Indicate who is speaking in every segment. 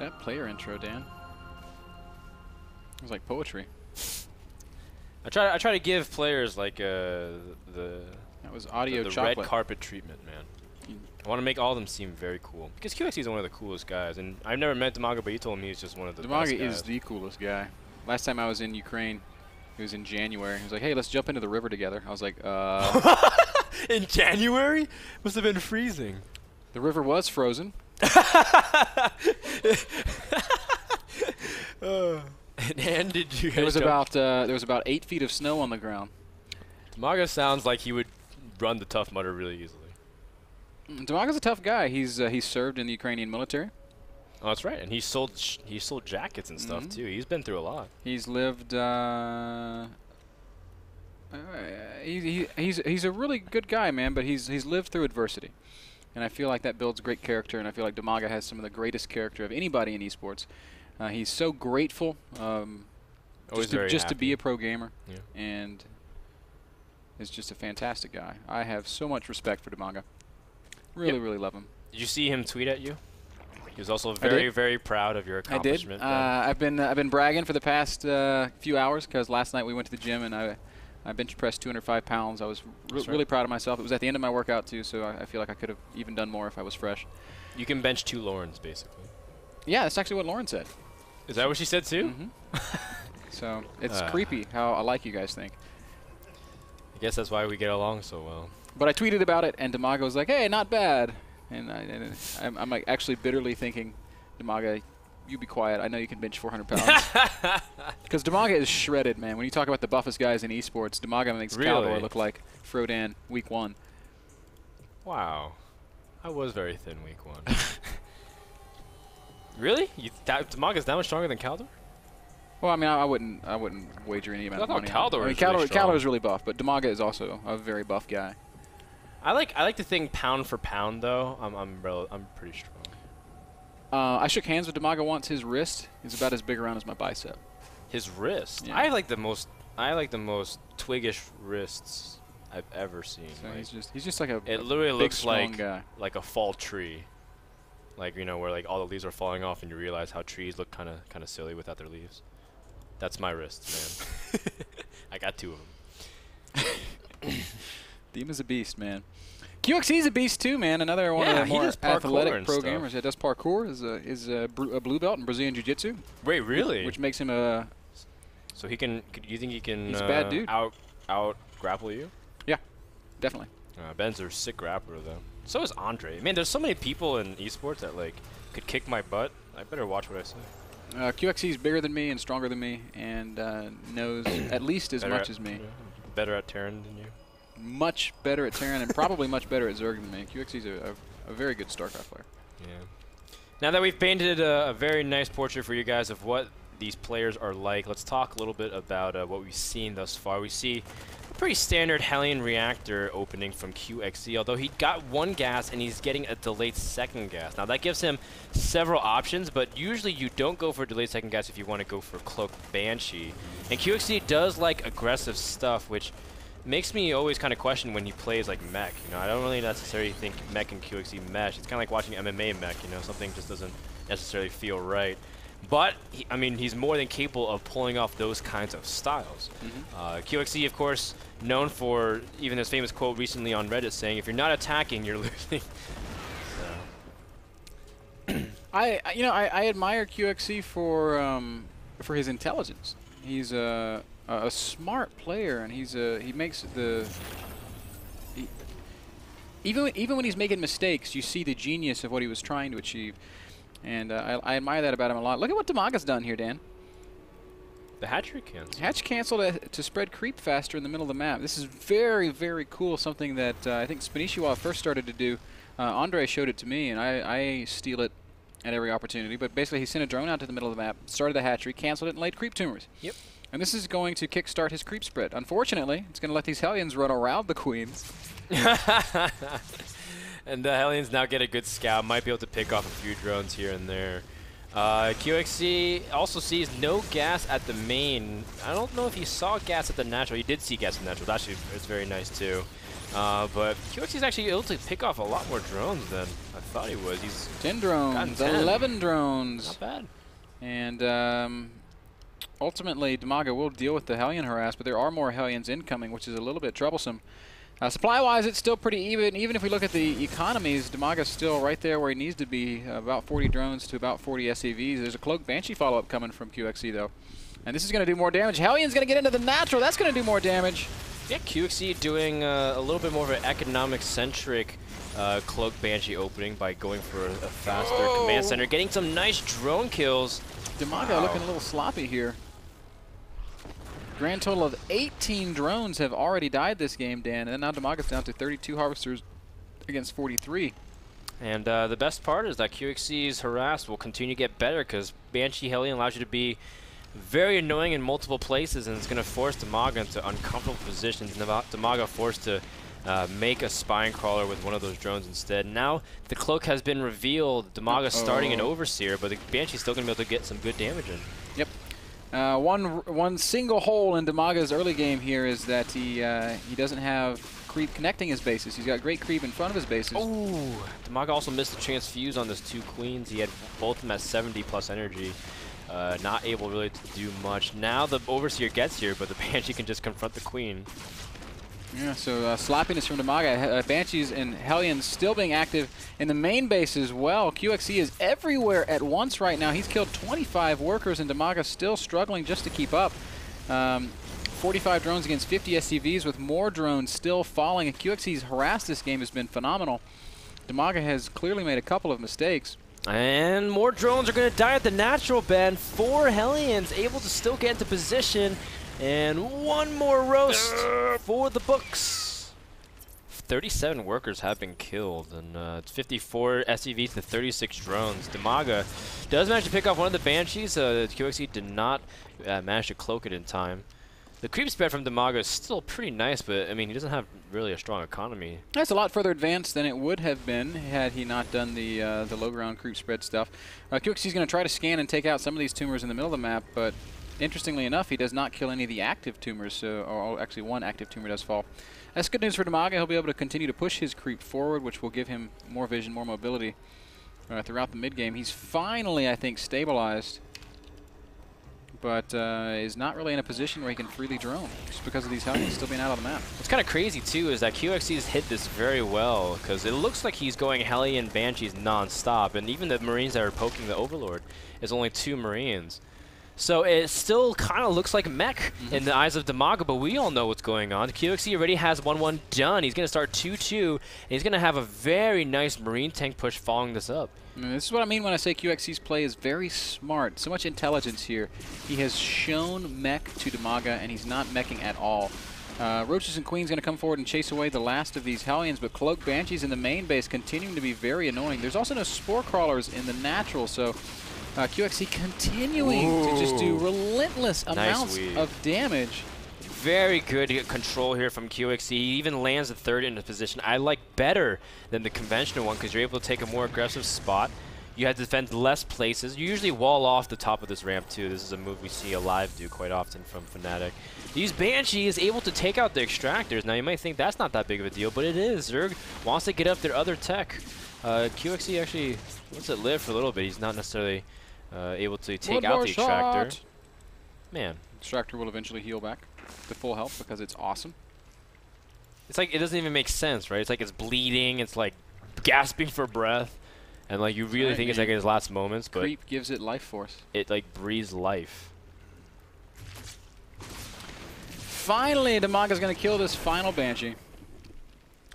Speaker 1: That player intro, Dan. It was like poetry.
Speaker 2: I try to give players like
Speaker 1: That was audio
Speaker 2: the
Speaker 1: chocolate.
Speaker 2: red carpet treatment, man. I want to make all of them seem very cool. Because QXC is one of the coolest guys, and I've never met DIMAGA, but he told me he's just one of the best
Speaker 1: DIMAGA
Speaker 2: guys.
Speaker 1: is the coolest guy. Last time I was in Ukraine, it was in January. He was like, hey, let's jump into the river together. I was like,
Speaker 2: In January? Must have been freezing.
Speaker 1: The river was frozen.
Speaker 2: And did you
Speaker 1: There was
Speaker 2: jump?
Speaker 1: about 8 feet of snow on the ground.
Speaker 2: DIMAGA sounds like he would run the Tough Mudder really easily.
Speaker 1: DIMAGA's a tough guy. He's served in the Ukrainian military.
Speaker 2: Oh, that's right. And he sold jackets and stuff too. He's been through a lot.
Speaker 1: He's lived. He's a really good guy, man. But he's lived through adversity, and I feel like that builds great character. And I feel like DIMAGA has some of the greatest character of anybody in esports. He's so grateful, just to be a pro gamer, and is just a fantastic guy. I have so much respect for DIMAGA. Really love him.
Speaker 2: Did you see him tweet at you? He was also very proud of your accomplishment.
Speaker 1: I did. I've been bragging for the past few hours because last night we went to the gym and I bench pressed 205 pounds. I was really proud of myself. It was at the end of my workout too, so I feel like I could have even done more if I was fresh.
Speaker 2: You can bench 2 Laurens basically.
Speaker 1: Yeah, that's actually what Lauren said.
Speaker 2: Is that what she said too?
Speaker 1: So it's creepy how alike you guys think.
Speaker 2: I guess that's why we get along so well.
Speaker 1: But I tweeted about it, and DIMAGA was like, "Hey, not bad." And I'm like actually bitterly thinking, DIMAGA, you be quiet. I know you can bench 400 pounds. Because DIMAGA is shredded, man. When you talk about the buffest guys in esports, DIMAGA makes Caldor look like Frodan week 1.
Speaker 2: Wow, I was very thin week 1. Really? DIMAGA's that much stronger than Caldor?
Speaker 1: Well, I mean, I wouldn't wager any amount of money.
Speaker 2: Caldor
Speaker 1: is really buff, but DIMAGA is also a very buff guy.
Speaker 2: I like to think pound for pound though. I'm pretty strong.
Speaker 1: I shook hands with DIMAGA once. His wrist is about as big around as my bicep.
Speaker 2: His wrist?
Speaker 1: Yeah.
Speaker 2: I like the most twiggish wrists I've ever seen.
Speaker 1: So
Speaker 2: like
Speaker 1: he's just like a
Speaker 2: it literally
Speaker 1: big,
Speaker 2: looks
Speaker 1: strong guy.
Speaker 2: like a fall tree. Like, you know, where like all the leaves are falling off and you realize how trees look kind of silly without their leaves. That's my wrist, man. I got 2 of them.
Speaker 1: Dima's a beast, man. QXC's a beast too, man. Another one of the more athletic pro gamers. Yeah, does parkour. Is a blue belt in Brazilian Jiu-Jitsu.
Speaker 2: Wait, really?
Speaker 1: Which makes him a.
Speaker 2: So he can. You think he can?
Speaker 1: He's a bad dude.
Speaker 2: Out grapple you?
Speaker 1: Yeah, definitely.
Speaker 2: Ben's a sick grappler though. So is Andre. Man, there's so many people in esports that like could kick my butt. I better watch what I say.
Speaker 1: QXC's bigger than me and stronger than me, and knows at least as much as me.
Speaker 2: Better at Terran than you.
Speaker 1: Much better at Terran and probably much better at Zerg than me. QXC's a very good StarCraft player.
Speaker 2: Yeah. Now that we've painted a very nice portrait for you guys of what these players are like, let's talk a little bit about what we've seen thus far. We see a pretty standard Hellion Reactor opening from QXC, although he got 1 gas and he's getting a delayed 2nd gas. Now that gives him several options, but usually you don't go for a delayed 2nd gas if you want to go for Cloaked Banshee. And QXC does like aggressive stuff, which makes me always kind of question when he plays like mech. You know, I don't really necessarily think mech and QXC mesh. It's kind of like watching MMA mech. You know, something just doesn't necessarily feel right. But I mean, he's more than capable of pulling off those kinds of styles. QXC, of course, known for even his famous quote recently on Reddit saying, "If you're not attacking, you're losing."
Speaker 1: I admire QXC for his intelligence. He's a smart player, and he makes even when he's making mistakes, you see the genius of what he was trying to achieve, and I admire that about him a lot. Look at what DIMAGA's done here, Dan.
Speaker 2: The hatchery canceled.
Speaker 1: Hatch canceled to spread creep faster in the middle of the map. This is very cool. Something that I think Spanishiwa first started to do. Andre showed it to me, and I steal it at every opportunity. But basically, he sent a drone out to the middle of the map, started the hatchery, canceled it, and laid creep tumors.
Speaker 2: Yep.
Speaker 1: And this is going to kickstart his creep spread. Unfortunately, it's going to let these Hellions run around the Queens.
Speaker 2: And the Hellions now get a good scout, might be able to pick off a few drones here and there. QXC also sees no gas at the main. I don't know if he saw gas at the natural. He did see gas at the natural. Actually, it's very nice too. But QXC is actually able to pick off a lot more drones than I thought he was. He's
Speaker 1: 10 drones, 11 drones.
Speaker 2: Not bad.
Speaker 1: And ultimately, DIMAGA will deal with the Hellion harass, but there are more Hellions incoming, which is a little bit troublesome. Supply-wise, it's still pretty even. Even if we look at the economies, DIMAGA's still right there where he needs to be, about 40 drones to about 40 SCVs. There's a Cloak Banshee follow-up coming from QXC, though. And this is going to do more damage. Hellion's going to get into the natural. That's going to do more damage.
Speaker 2: Yeah, QXC doing a little bit more of an economic-centric Cloak Banshee opening by going for a faster command center, getting some nice drone kills.
Speaker 1: DIMAGA looking a little sloppy here. Grand total of 18 drones have already died this game, Dan, and now DIMAGA's down to 32 harvesters against 43.
Speaker 2: And the best part is that QXC's harass will continue to get better because Banshee Hellion allows you to be very annoying in multiple places, and it's going to force DIMAGA into uncomfortable positions. DIMAGA forced to make a spine crawler with one of those drones instead. Now the cloak has been revealed. DIMAGA's starting an Overseer, but the Banshee's still going to be able to get some good damage in.
Speaker 1: Yep. One single hole in DIMAGA's early game here is that he doesn't have creep connecting his bases. He's got great creep in front of his bases.
Speaker 2: Oh, DIMAGA also missed the transfuse on those 2 queens. He had both of them at 70 plus energy. Not able really to do much. Now the Overseer gets here, but the Banshee can just confront the queen.
Speaker 1: Yeah, so sloppiness from DIMAGA. Banshees and Hellions still being active in the main base as well. QXC is everywhere at once right now. He's killed 25 workers, and DIMAGA still struggling just to keep up. 45 drones against 50 SCVs with more drones still falling. And QXC's harass this game has been phenomenal. DIMAGA has clearly made a couple of mistakes.
Speaker 2: And more drones are going to die at the natural bend. 4 Hellions able to still get into position. And one more roast for the books. 37 workers have been killed, and it's 54 SCVs to 36 drones. DIMAGA does manage to pick off one of the Banshees. QXC did not manage to cloak it in time. The creep spread from DIMAGA is still pretty nice, but I mean, he doesn't have really a strong economy.
Speaker 1: That's a lot further advanced than it would have been had he not done the low ground creep spread stuff. QXC is going to try to scan and take out some of these tumors in the middle of the map, but interestingly enough, he does not kill any of the active tumors, or actually one active tumor does fall. That's good news for DIMAGA. He'll be able to continue to push his creep forward, which will give him more vision, more mobility throughout the mid-game. He's finally, I think, stabilized, but is not really in a position where he can freely drone, just because of these Hellions still being out of the map.
Speaker 2: What's kind of crazy, too, is that QXC has hit this very well, because it looks like he's going Hellion Banshees non-stop, and even the Marines that are poking the Overlord is only 2 Marines. So it still kind of looks like mech in the eyes of DIMAGA, but we all know what's going on. QXC already has 1-1 done. He's going to start 2-2, and he's going to have a very nice Marine tank push following this up.
Speaker 1: This is what I mean when I say QXC's play is very smart. So much intelligence here. He has shown mech to DIMAGA, and he's not meching at all. Roaches and Queens going to come forward and chase away the last of these Hellions, but Cloak Banshees in the main base continuing to be very annoying. There's also no Spore Crawlers in the natural, so QXC continuing to just do relentless amounts of damage.
Speaker 2: Very good control here from QXC. He even lands the 3rd in a position I like better than the conventional one, because you're able to take a more aggressive spot. You have to defend less places. You usually wall off the top of this ramp too. This is a move we see Alive do quite often from Fnatic. These Banshee is able to take out the extractors. Now you might think that's not that big of a deal, but it is. Zerg wants to get up their other tech. QXC actually lets it live for a little bit. He's not necessarily able to take out the extractor. Man.
Speaker 1: Extractor will eventually heal back to full health because it's awesome.
Speaker 2: It's like, it doesn't even make sense, right? It's like it's bleeding, it's like gasping for breath, and like you really think it's like his last moments, but
Speaker 1: creep gives it life force.
Speaker 2: It like breathes life.
Speaker 1: Finally, DIMAGA's going to kill this final Banshee.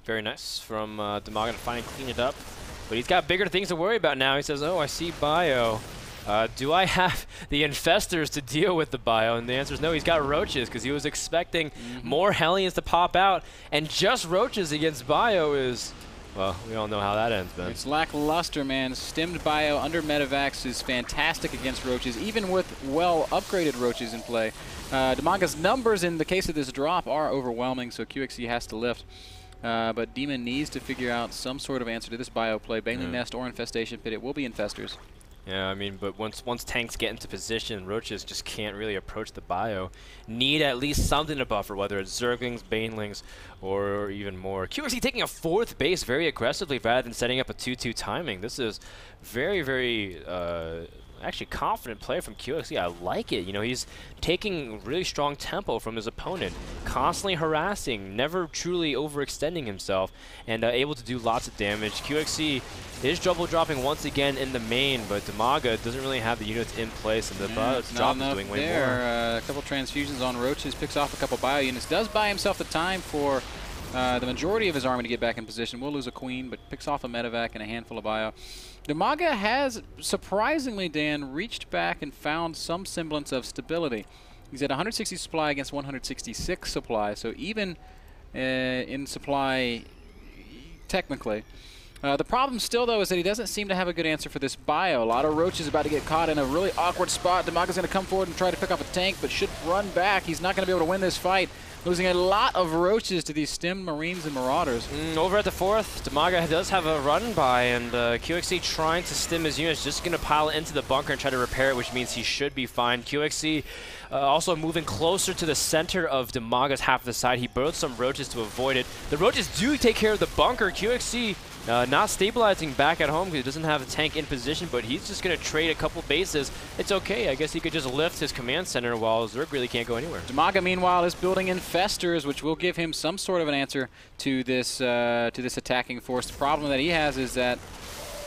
Speaker 2: Very nice from DIMAGA to finally clean it up, but he's got bigger things to worry about now. He says, "Oh, I see bio. Do I have the infestors to deal with the bio?" And the answer is no. He's got roaches, because he was expecting more Hellions to pop out, and just roaches against bio is, well, we all know how that ends, man.
Speaker 1: It's lackluster, man. Stemmed bio under Medivacs is fantastic against roaches, even with well-upgraded roaches in play. DIMAGA's numbers in the case of this drop are overwhelming, so QXC has to lift. But Demon needs to figure out some sort of answer to this bio play. Baneling Nest or Infestation Pit. It will be Infestors.
Speaker 2: Yeah, I mean, but once tanks get into position, Roaches just can't really approach the bio. Need at least something to buffer, whether it's Zerglings, Banelings, or even more. QXE taking a 4th base very aggressively rather than setting up a 2-2 timing. This is very, very actually confident play from QXE. I like it. You know, he's taking really strong tempo from his opponent, constantly harassing, never truly overextending himself, and able to do lots of damage. QXE is double dropping once again in the main, but DIMAGA doesn't really have the units in place, and the drop is doing way more.
Speaker 1: A couple transfusions on Roaches, picks off a couple bio units, does buy himself the time for the majority of his army to get back in position. Will lose a queen, but picks off a medevac and a handful of bio. DIMAGA has, surprisingly, Dan, reached back and found some semblance of stability. He's at 160 supply against 166 supply, so even in supply, technically. The problem still, though, is that he doesn't seem to have a good answer for this bio. A lot of Roaches about to get caught in a really awkward spot. DIMAGA's going to come forward and try to pick off a tank, but should run back. He's not going to be able to win this fight. Losing a lot of Roaches to these stemmed Marines and Marauders.
Speaker 2: Over at the 4th, DIMAGA does have a run by, and QXE trying to stem his units, just going to pile into the bunker and try to repair it, which means he should be fine. QXE also moving closer to the center of DIMAGA's half of the side. He burrowed some Roaches to avoid it. The Roaches do take care of the bunker. QXE not stabilizing back at home because he doesn't have a tank in position, but he's just going to trade a couple bases. It's okay. I guess he could just lift his command center while Zerg really can't go anywhere.
Speaker 1: DIMAGA, meanwhile, is building infestors, which will give him some sort of an answer to this attacking force. The problem that he has is that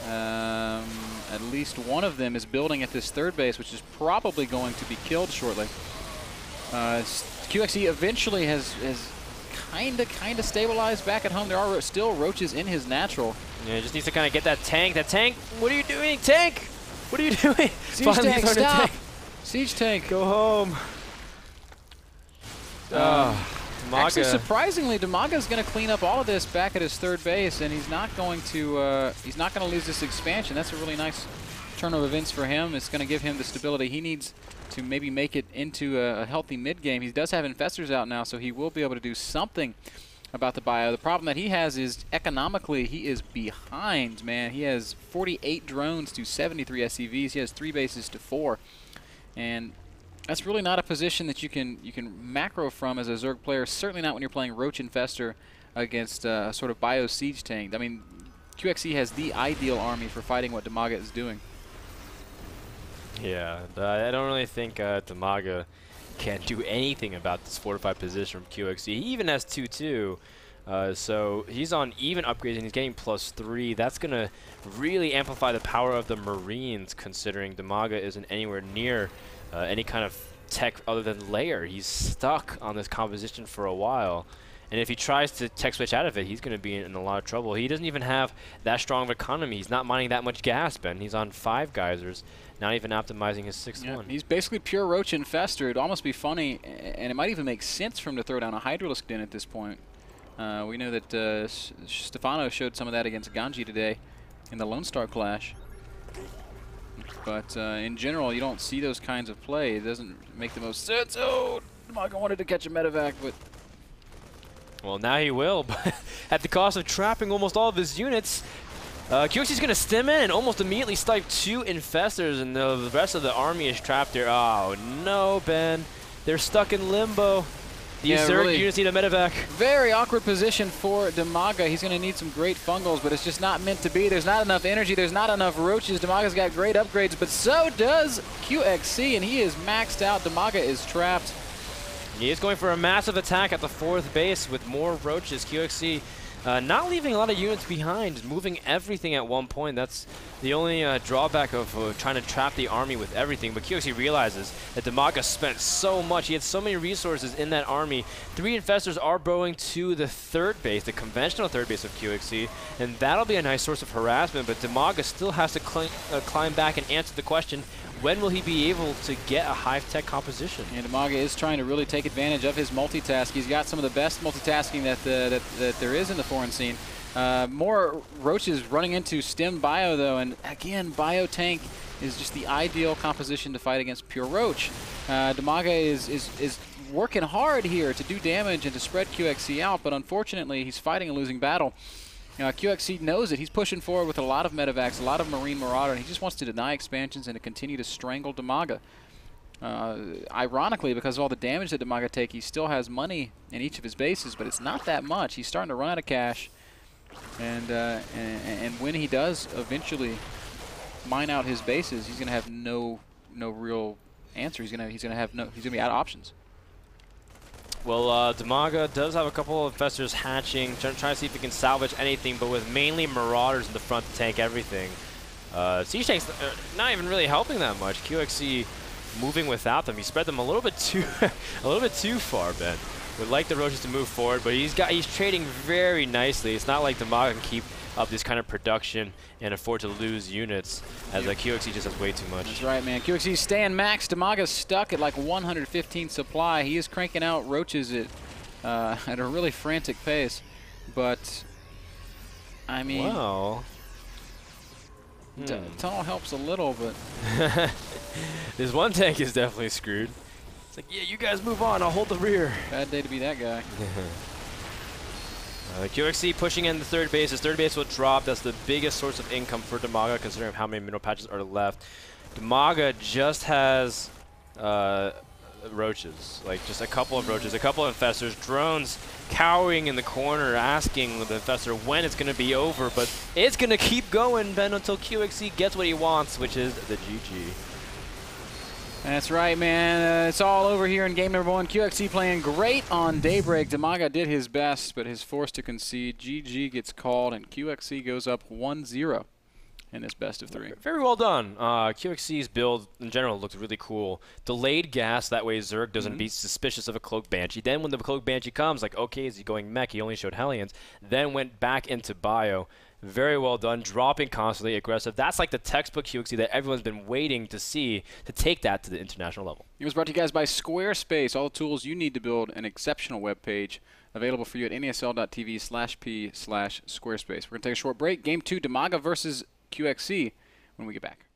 Speaker 1: at least one of them is building at this 3rd base, which is probably going to be killed shortly. QXE eventually has kind of stabilized back at home. There are still Roaches in his natural.
Speaker 2: Yeah, he just needs to kind of get that tank. That tank, what are you doing, tank? What are you doing?
Speaker 1: Siege tank, stop! Siege tank,
Speaker 2: go home.
Speaker 1: Actually, surprisingly, DIMAGA's going to clean up all of this back at his 3rd base, and he's not going to lose this expansion. That's a really nice turn of events for him. It's going to give him the stability he needs to maybe make it into a healthy mid-game. He does have infestors out now, so he will be able to do something about the bio. The problem that he has is economically he is behind, man. He has 48 drones to 73 SCVs. He has 3 bases to 4. And that's really not a position that you can macro from as a Zerg player, certainly not when you're playing Roach Infestor against a sort of bio siege tank. I mean, QXE has the ideal army for fighting what DIMAGA is doing.
Speaker 2: Yeah, I don't really think DIMAGA can do anything about this fortified position from QXE. He even has 2-2, so he's on even upgrades and he's getting +3. That's going to really amplify the power of the Marines, considering DIMAGA isn't anywhere near any kind of tech other than layer. He's stuck on this composition for a while. And if he tries to tech switch out of it, he's going to be in a lot of trouble. He doesn't even have that strong of economy. He's not mining that much gas, Ben. He's on 5 geysers, not even optimizing his 6th one. He's
Speaker 1: basically pure Roach Infestor. It'd almost be funny, and it might even make sense for him to throw down a Hydralisk Den at this point. We know that Stefano showed some of that against Ganji today in the Lone Star Clash. But in general, you don't see those kinds of play. It doesn't make the most sense. Oh, DIMAGA wanted to catch a medevac, but...
Speaker 2: Well, now he will, but at the cost of trapping almost all of his units. QXE's going to stem in and almost immediately snipe 2 infestors, and the rest of the army is trapped here. Oh, no, Ben. They're stuck in limbo. These Zerg really units need a medevac.
Speaker 1: Very awkward position for DIMAGA. He's going to need some great fungals, but it's just not meant to be. There's not enough energy. There's not enough Roaches. DIMAGA's got great upgrades, but so does QXE, and he is maxed out. DIMAGA is trapped.
Speaker 2: He is going for a massive attack at the 4th base with more Roaches. QXE not leaving a lot of units behind, moving everything at one point. That's the only drawback of trying to trap the army with everything. But QXE realizes that DIMAGA spent so much. He had so many resources in that army. 3 infestors are burrowing to the 3rd base, the conventional 3rd base of QXE, and that'll be a nice source of harassment. But DIMAGA still has to climb back and answer the question, when will he be able to get a high-tech composition?
Speaker 1: And DIMAGA is trying to really take advantage of his multitask. He's got some of the best multitasking that there is in the foreign scene. More Roaches running into stem bio, though, and again, bio tank is just the ideal composition to fight against pure Roach. DIMAGA is working hard here to do damage and to spread QXE out, but unfortunately, he's fighting a losing battle. QXC knows it. He's pushing forward with a lot of medevacs, a lot of Marine Marauder, and he just wants to deny expansions and to continue to strangle DIMAGA. Ironically, because of all the damage that DIMAGA take, he still has money in each of his bases, but it's not that much. He's starting to run out of cash, and when he does eventually mine out his bases, he's going to have no real answer. He's going to be out of options.
Speaker 2: Well, DIMAGA does have a couple of Infestors hatching, trying to see if he can salvage anything, but with mainly Marauders in the front to tank everything. Siege Tank's not even really helping that much. QXC moving without them. He spread them a little bit too far, Ben. Would like the Roaches to move forward, but he's trading very nicely. It's not like DIMAGA can keep up this kind of production and afford to lose units, as QXC just has way too much.
Speaker 1: That's right, man. QXC's staying max. DIMAGA's stuck at like 115 supply. He is cranking out Roaches at a really frantic pace, but I mean,
Speaker 2: wow.
Speaker 1: Tunnel helps a little, but
Speaker 2: this one tank is definitely screwed. It's like, yeah, you guys move on. I'll hold the rear.
Speaker 1: Bad day to be that guy.
Speaker 2: QXC pushing in the third base. His third base will drop. That's the biggest source of income for DIMAGA, considering how many mineral patches are left. DIMAGA just has Roaches, like just a couple of Roaches, a couple of Infestors, drones cowering in the corner, asking the Infestor when it's going to be over, but it's going to keep going, Ben, until QXC gets what he wants, which is the GG.
Speaker 1: That's right, man. It's all over here in game number 1. QXC playing great on Daybreak. DIMAGA did his best, but is forced to concede. GG gets called, and QXC goes up 1-0 in this best of 3.
Speaker 2: Very well done. QXC's build, in general, looked really cool. Delayed gas, that way Zerg doesn't be suspicious of a Cloak Banshee. Then when the Cloak Banshee comes, like, okay, is he going mech? He only showed Hellions. Then went back into bio. Very well done, dropping constantly, aggressive. That's like the textbook QXC that everyone's been waiting to see to take that to the international level.
Speaker 1: It was brought to you guys by Squarespace. All the tools you need to build an exceptional web page available for you at nasl.tv/p/Squarespace. We're going to take a short break. Game 2, DIMAGA versus QXC when we get back.